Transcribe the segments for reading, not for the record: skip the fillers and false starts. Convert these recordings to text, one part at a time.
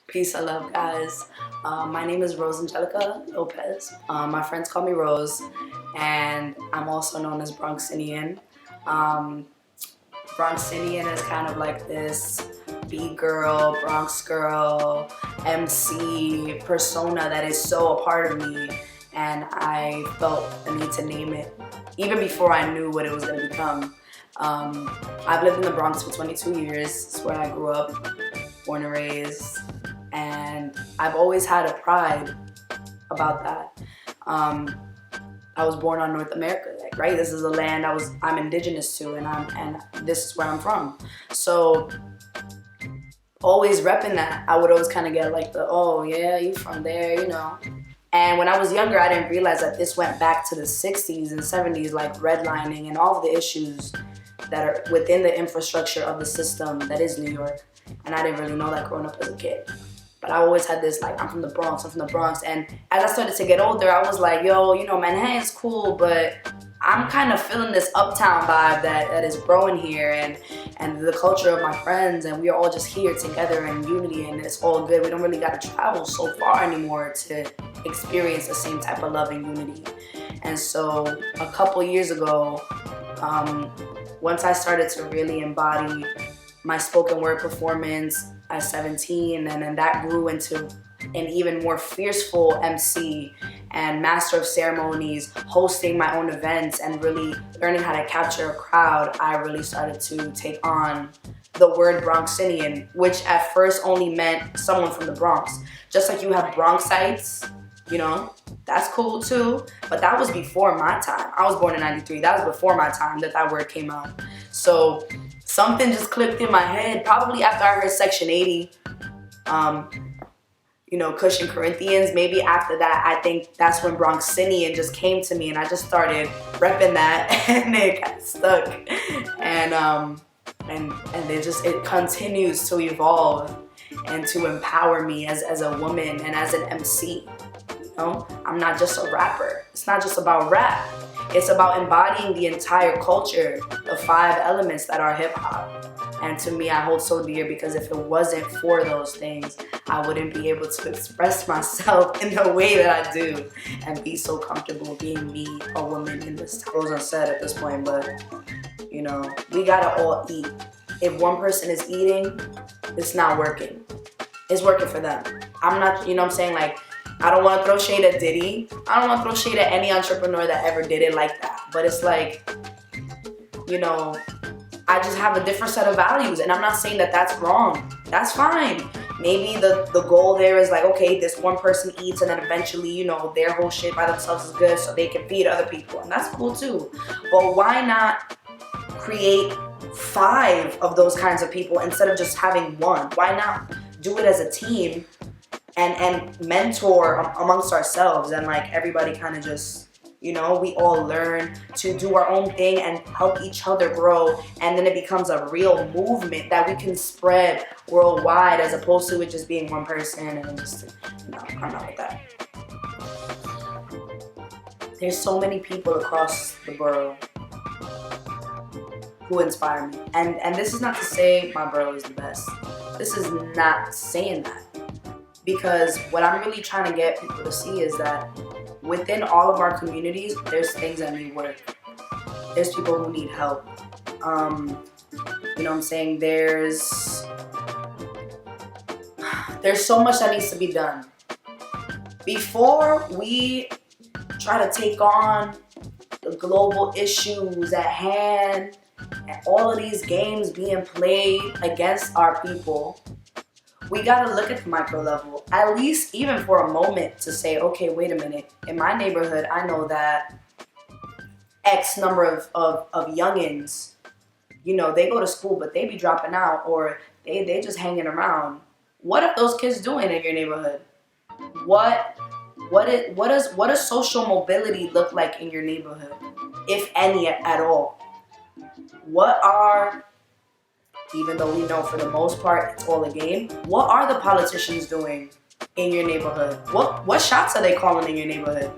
Peace and love, guys. My name is Rose Angelica Lopez. My friends call me Rose, and I'm also known as Bronxinian. Um, Bronxinian is kind of like this B-girl, Bronx girl, MC persona that is so a part of me, and I felt the need to name it even before I knew what it was going to become. I've lived in the Bronx for 22 years. It's where I grew up, born and raised. And I've always had a pride about that. I was born on North America, like, right? This is a land I'm indigenous to, and this is where I'm from. So always repping that, I would always kind of get like oh yeah, you from there, you know. And when I was younger, I didn't realize that this went back to the 60s and 70s, like redlining and all of the issues that are within the infrastructure of the system that is New York. And I didn't really know that growing up as a kid. But I always had this, like, I'm from the Bronx. And as I started to get older, I was like, yo, you know, Manhattan's cool, but I'm kind of feeling this uptown vibe that is growing here, and the culture of my friends, and we are all just here together in unity, and it's all good. We don't really got to travel so far anymore to experience the same type of love and unity. And so a couple years ago, once I started to really embody my spoken word performance at 17, and then that grew into an even more fearful MC and master of ceremonies, hosting my own events and really learning how to capture a crowd, I really started to take on the word Bronxinian, which at first only meant someone from the Bronx. Just like you have Bronxites, you know, that's cool too, but that was before my time. I was born in 93, that was before my time that word came out. So something just clicked in my head, probably after I heard Section 80, you know, Cush and Corinthians. Maybe after that, I think that's when Bronxinian just came to me, and I just started repping that, and it got stuck. And it continues to evolve and to empower me as a woman and as an MC. You know, I'm not just a rapper. It's not just about rap. It's about embodying the entire culture, the 5 elements that are hip hop. And to me, I hold so dear, because if it wasn't for those things, I wouldn't be able to express myself in the way that I do and be so comfortable being me, a woman in this time. It goes unsaid at this point, but you know, we gotta all eat. If one person is eating, it's not working. It's working for them. I'm not, you know what I'm saying? Like, I don't want to throw shade at Diddy. I don't want to throw shade at any entrepreneur that ever did it like that. But it's like, you know, I just have a different set of values, and I'm not saying that that's wrong. That's fine. Maybe the goal there is like, okay, this one person eats, and then eventually, you know, their whole shit by themselves is good, so they can feed other people, and that's cool too. But why not create 5 of those kinds of people instead of just having one? Why not do it as a team and mentor amongst ourselves, and like everybody kind of just, you know, we all learn to do our own thing and help each other grow, and then it becomes a real movement that we can spread worldwide, as opposed to it just being one person and just, no, I'm not with that. There's so many people across the borough who inspire me, and this is not to say my borough is the best. This is not saying that, because what I'm really trying to get people to see is that within all of our communities, there's things that need work. There's people who need help. You know what I'm saying? There's so much that needs to be done. Before we try to take on the global issues at hand and all of these games being played against our people, we gotta look at the micro level, at least even for a moment, to say, okay, wait a minute. In my neighborhood, I know that X number of youngins, you know, they go to school, but they be dropping out, or they just hanging around. What are those kids doing in your neighborhood? What does social mobility look like in your neighborhood, if any at all? What are, even though we know for the most part it's all a game, what are the politicians doing in your neighborhood? What shots are they calling in your neighborhood?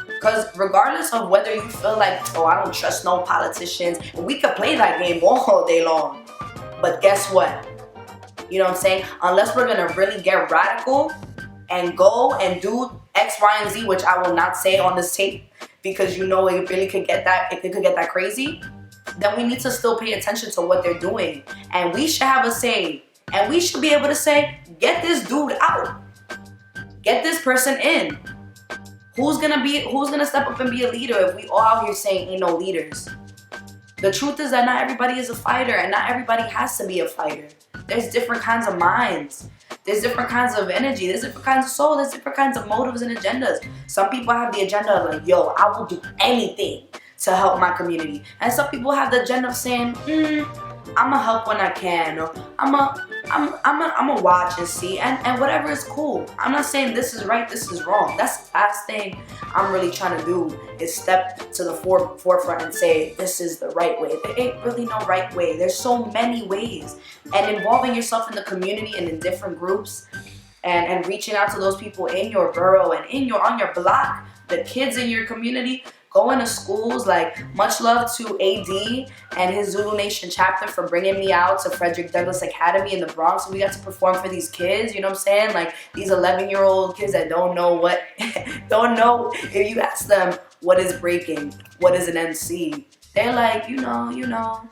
Because regardless of whether you feel like, oh, I don't trust no politicians, we could play that game all day long. But guess what? You know what I'm saying? Unless we're gonna really get radical and go and do X, Y, and Z, which I will not say on this tape because you know it really could get that, it could get that crazy, then we need to still pay attention to what they're doing. And we should have a say. And we should be able to say, get this dude out. Get this person in. Who's gonna step up and be a leader if we all out here saying ain't no leaders? The truth is that not everybody is a fighter and not everybody has to be a fighter. There's different kinds of minds. There's different kinds of energy. There's different kinds of soul. There's different kinds of motives and agendas. Some people have the agenda of like, yo, I will do anything to help my community. And some people have the agenda of saying, I'ma help when I can, or I'ma watch and see, and whatever is cool. I'm not saying this is right, this is wrong. That's the last thing I'm really trying to do is step to the forefront and say this is the right way. There ain't really no right way. There's so many ways, and involving yourself in the community and in different groups, and reaching out to those people in your borough and on your block, the kids in your community. Going to schools, like much love to AD and his Zulu Nation chapter for bringing me out to Frederick Douglass Academy in the Bronx. We got to perform for these kids, you know what I'm saying? Like these 11-year-old kids that don't know if you ask them what is breaking, what is an MC, they're like, you know,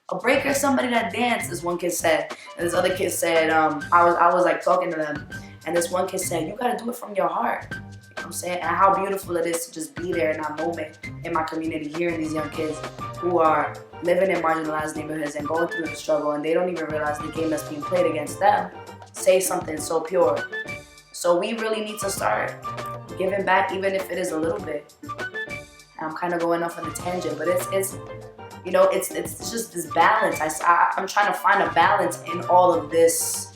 a breaker is somebody that dances, one kid said. And this other kid said, I was like talking to them, and this one kid said, you gotta do it from your heart. I'm saying, and how beautiful it is to just be there in that moment in my community, hearing these young kids who are living in marginalized neighborhoods and going through the struggle, and they don't even realize the game that's being played against them, say something so pure. So we really need to start giving back, even if it is a little bit. And I'm kind of going off on a tangent, but it's you know, it's just this balance. I'm trying to find a balance in all of this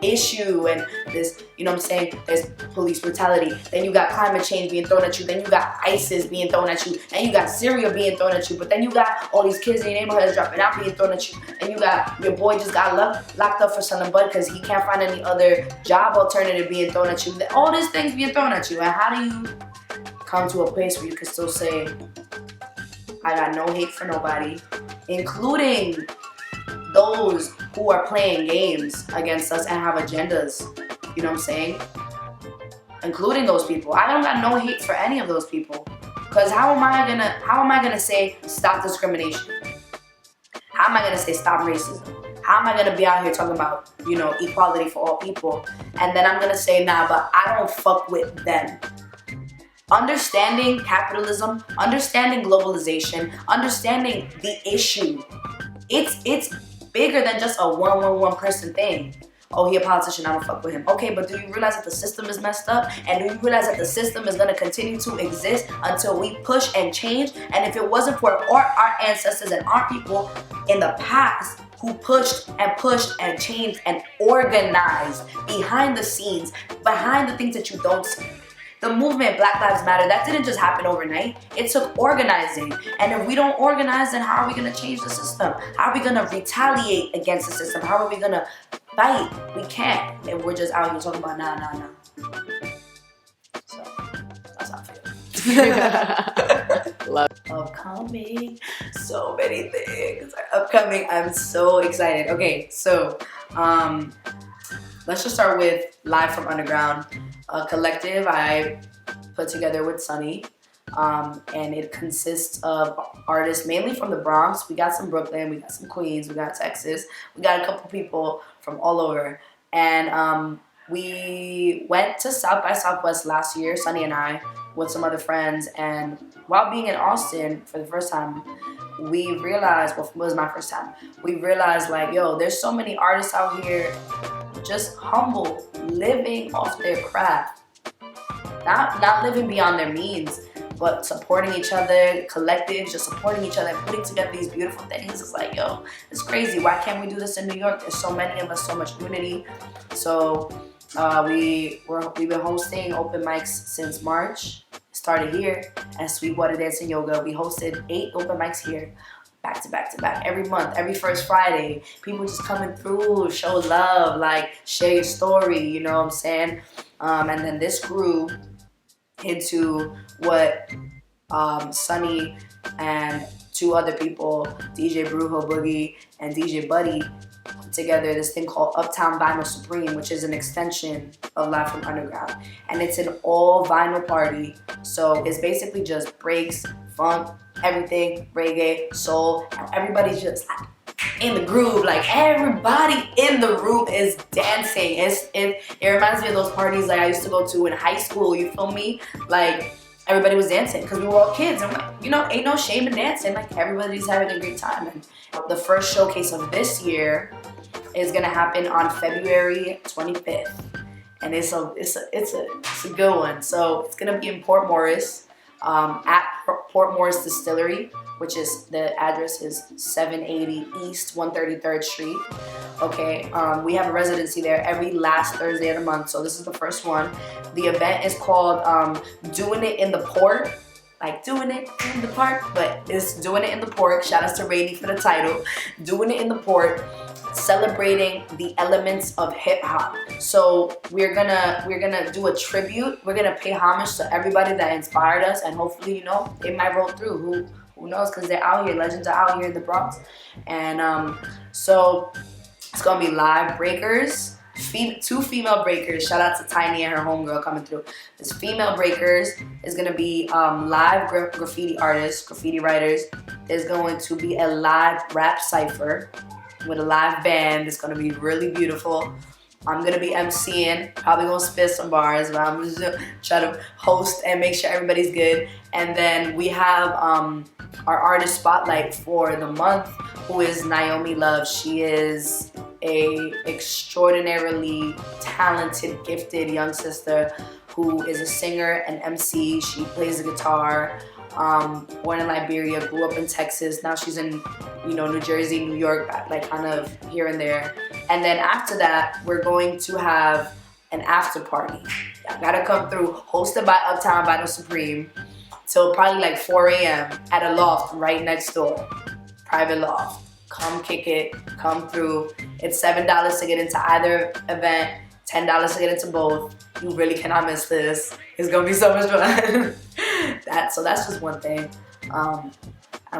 issue and this, you know what I'm saying, there's police brutality, then you got climate change being thrown at you, then you got ISIS being thrown at you, and you got Syria being thrown at you, but then you got all these kids in your neighborhoods dropping out being thrown at you, and you got your boy just got locked up for selling bud because he can't find any other job alternative being thrown at you. All these things being thrown at you, and how do you come to a place where you can still say, I got no hate for nobody, including those who are playing games against us and have agendas, you know what I'm saying? Including those people. I don't got no hate for any of those people. Cause how am I gonna say stop discrimination? How am I gonna say stop racism? How am I gonna be out here talking about, you know, equality for all people? And then I'm gonna say, nah, but I don't fuck with them. Understanding capitalism, understanding globalization, understanding the issue. It's bigger than just a one person thing. Oh, he a politician, I don't fuck with him. Okay, but do you realize that the system is messed up? And do you realize that the system is gonna continue to exist until we push and change? And if it wasn't for our ancestors and our people in the past who pushed and changed and organized behind the scenes, behind the things that you don't see. The movement Black Lives Matter, that didn't just happen overnight. It took organizing. And if we don't organize, then how are we gonna change the system? How are we gonna retaliate against the system? How are we gonna fight? We can't if we're just out here talking about nah. So, that's how I feel. Love. Upcoming, so many things. Upcoming, I'm so excited. Okay, so, let's just start with Live from Underground, a collective I put together with Sunny, and it consists of artists mainly from the Bronx. We got some Brooklyn, we got some Queens, we got Texas, we got a couple people from all over, and we went to South by Southwest last year, Sunny and I, with some other friends, and while being in Austin for the first time, we realized, well, it was my first time, we realized like, yo, there's so many artists out here just humble, living off their craft. Not living beyond their means, but supporting each other, collectives, just supporting each other, putting together these beautiful things. It's like, yo, it's crazy. Why can't we do this in New York? There's so many of us, so much unity. So we've been hosting open mics since March. Started here at Sweetwater Dance and Yoga. We hosted 8 open mics here. Back to back, every month, every first Friday. People just coming through, show love, like share your story, you know what I'm saying? And then this grew into what Sunny and 2 other people, DJ Brujo Boogie and DJ Buddy, together this thing called Uptown Vinyl Supreme, which is an extension of Live from Underground. And it's an all vinyl party. So it's basically just breaks, funk, everything, reggae, soul, and everybody's just in the groove. Like everybody in the room is dancing. It reminds me of those parties like I used to go to in high school, you feel me? Like everybody was dancing because we were all kids, and like, you know, ain't no shame in dancing. Like everybody's having a great time. And the first showcase of this year is gonna happen on February 25th, and it's a good one. So it's gonna be in Port Morris, at Port Morris Distillery, which is, the address is 780 East 133rd Street. Okay, we have a residency there every last Thursday of the month, so this is the first one. The event is called Doing It in the Port, like doing it in the park, but it's Doing It in the Port. Shout out to Rainy for the title. Doing It in the Port, celebrating the elements of hip hop. So we're gonna do a tribute. We're gonna pay homage to everybody that inspired us, and hopefully, you know, it might roll through. Who knows? Because they're out here. Legends are out here in the Bronx, and so it's gonna be live breakers. Two female breakers. Shout out to Tiny and her homegirl coming through. This female breakers is gonna be live graffiti artists, graffiti writers. There's going to be a live rap cipher with a live band. It's gonna be really beautiful. I'm gonna be emceeing, probably gonna spit some bars, but I'm just gonna try to host and make sure everybody's good. And then we have our artist spotlight for the month, who is Naomi Love. She is a extraordinarily talented, gifted young sister who is a singer and MC. She plays the guitar. Born in Liberia, grew up in Texas. Now she's in, you know, New Jersey, New York, like kind of here and there. And then after that, we're going to have an after party. Y'all gotta come through, hosted by Uptown Vinyl Supreme, till probably like 4 a.m. at a loft right next door. Private loft. Come kick it, come through. It's $7 to get into either event, $10 to get into both. You really cannot miss this. It's gonna be so much fun. So that's just one thing. I'm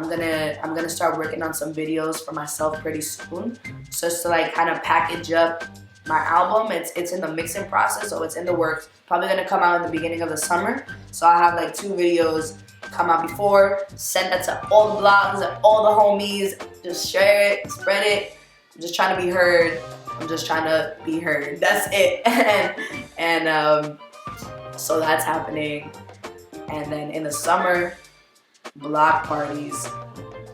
gonna start working on some videos for myself pretty soon, just to like kind of package up my album. It's in the mixing process, so it's in the works. Probably gonna come out in the beginning of the summer. So I have like 2 videos come out before. Send that to all the blogs and all the homies. Just share it, spread it. I'm just trying to be heard. I'm just trying to be heard. That's it. and so that's happening. And then in the summer, block parties.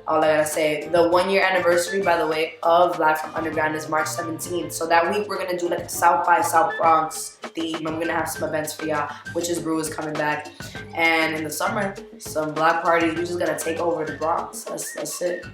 All I gotta say, the 1-year anniversary, by the way, of Live from Underground is March 17th. So that week we're gonna do like a South by South Bronx theme. I'm gonna have some events for y'all. Witches Brew is coming back. And in the summer, some block parties. We're just gonna take over the Bronx. That's it.